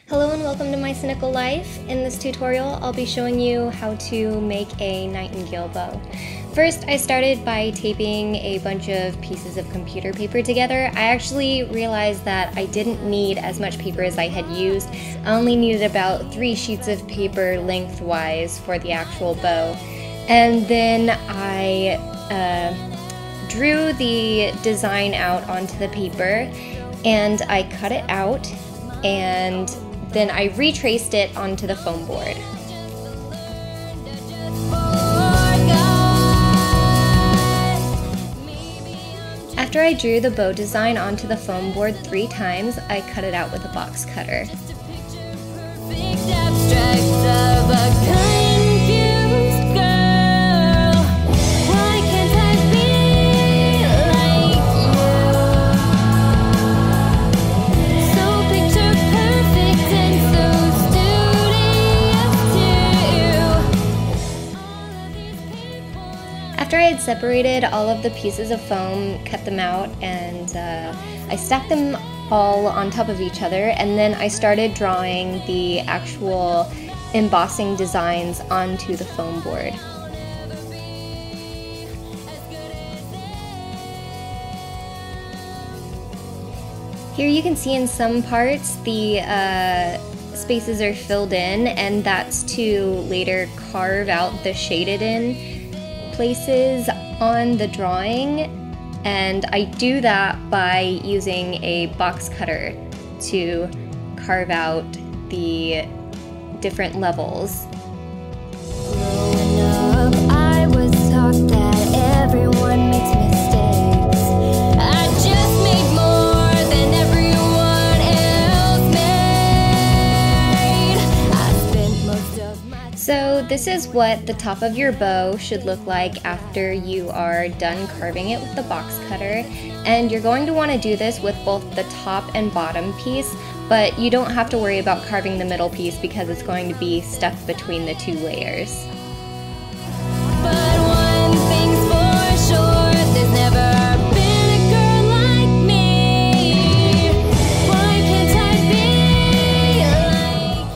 Hello and welcome to my Cynical life. In this tutorial, I'll be showing you how to make a Nightingale bow. First, I started by taping a bunch of pieces of computer paper together. I actually realized that I didn't need as much paper as I had used. I only needed about 3 sheets of paper lengthwise for the actual bow. And then I drew the design out onto the paper and I cut it out, and then I retraced it onto the foam board. After I drew the bow design onto the foam board 3 times, I cut it out with a box cutter. After I had separated all of the pieces of foam, cut them out, and I stacked them all on top of each other, and then I started drawing the actual embossing designs onto the foam board. Here you can see in some parts the spaces are filled in, and that's to later carve out the shaded in places on the drawing, and I do that by using a box cutter to carve out the different levels. Growing up, I was taught that everyone makes mistakes. I just made more than everyone else made. I spent most of my So this is what the top of your bow should look like after you are done carving it with the box cutter. And you're going to want to do this with both the top and bottom piece, but you don't have to worry about carving the middle piece because it's going to be stuck between the 2 layers. But one thing's for sure, there's never been a girl like me. Why can't I be like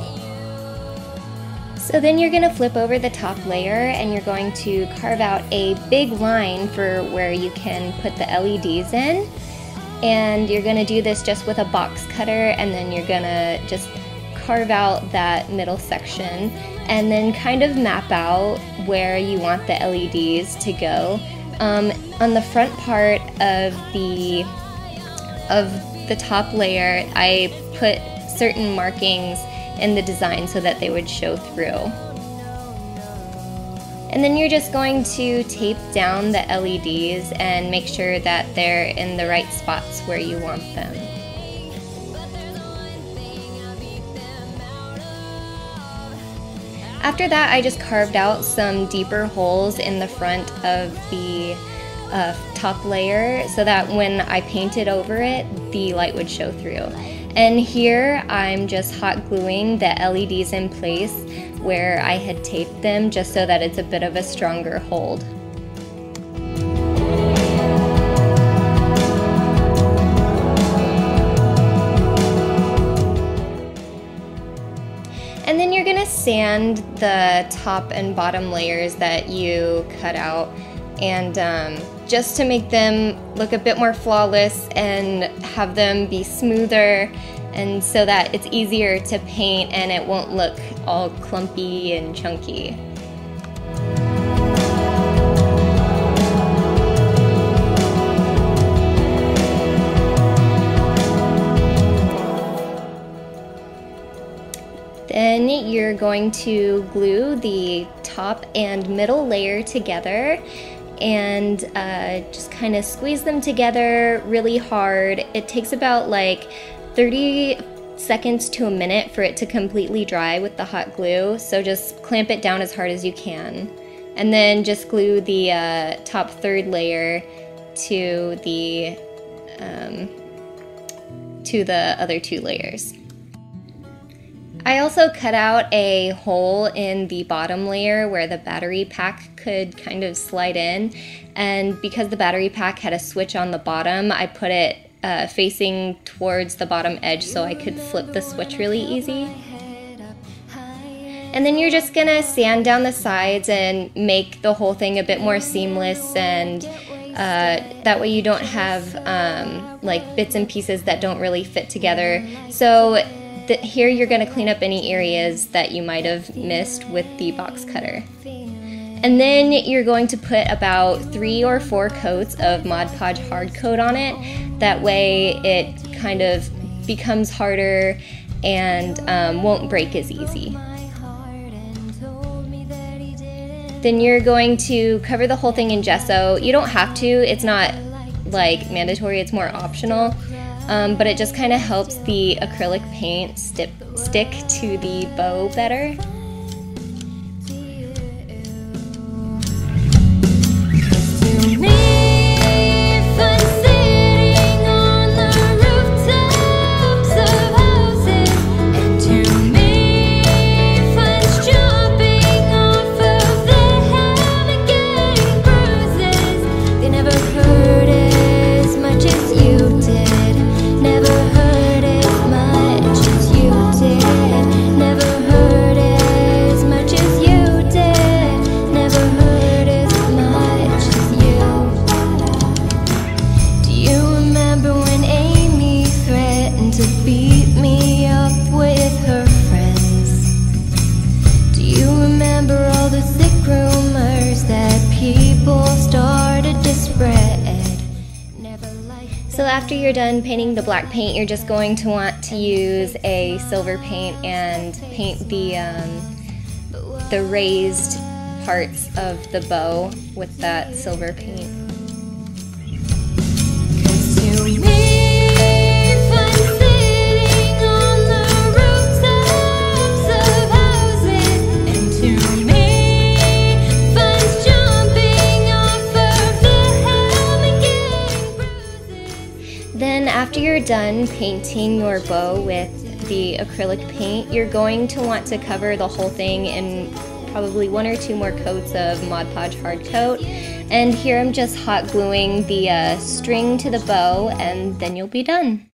you? So then you're going to flip over the top layer and you're going to carve out a big line for where you can put the LEDs in. And you're going to do this just with a box cutter, and then you're going to just carve out that middle section and then kind of map out where you want the LEDs to go. On the front part of the top layer, I put certain markings in the design so that they would show through. And then you're just going to tape down the LEDs and make sure that they're in the right spots where you want them. After that, I just carved out some deeper holes in the front of the top layer so that when I painted over it, the light would show through. And here I'm just hot gluing the LEDs in place where I had taped them, just so that it's a bit of a stronger hold. And then you're gonna sand the top and bottom layers that you cut out, and just to make them look a bit more flawless and have them be smoother, and so that it's easier to paint and it won't look all clumpy and chunky. Then you're going to glue the top and middle layer together and just kind of squeeze them together really hard. It takes about like 30 seconds to a minute for it to completely dry with the hot glue, so just clamp it down as hard as you can. And then just glue the top third layer to the other 2 layers. I also cut out a hole in the bottom layer where the battery pack could kind of slide in, and because the battery pack had a switch on the bottom, I put it facing towards the bottom edge so I could flip the switch really easy. And then you're just gonna sand down the sides and make the whole thing a bit more seamless, and that way you don't have like bits and pieces that don't really fit together. So here you're gonna clean up any areas that you might have missed with the box cutter. And then you're going to put about 3 or 4 coats of Mod Podge hard coat on it. That way it kind of becomes harder and won't break as easy. Then you're going to cover the whole thing in gesso. You don't have to, it's not like mandatory, it's more optional, but it just kind of helps the acrylic paint stick to the bow better. So after you're done painting the black paint, you're just going to want to use a silver paint and paint the raised parts of the bow with that silver paint. Then after you're done painting your bow with the acrylic paint, you're going to want to cover the whole thing in probably 1 or 2 more coats of Mod Podge hard coat. And here I'm just hot gluing the string to the bow, and then you'll be done.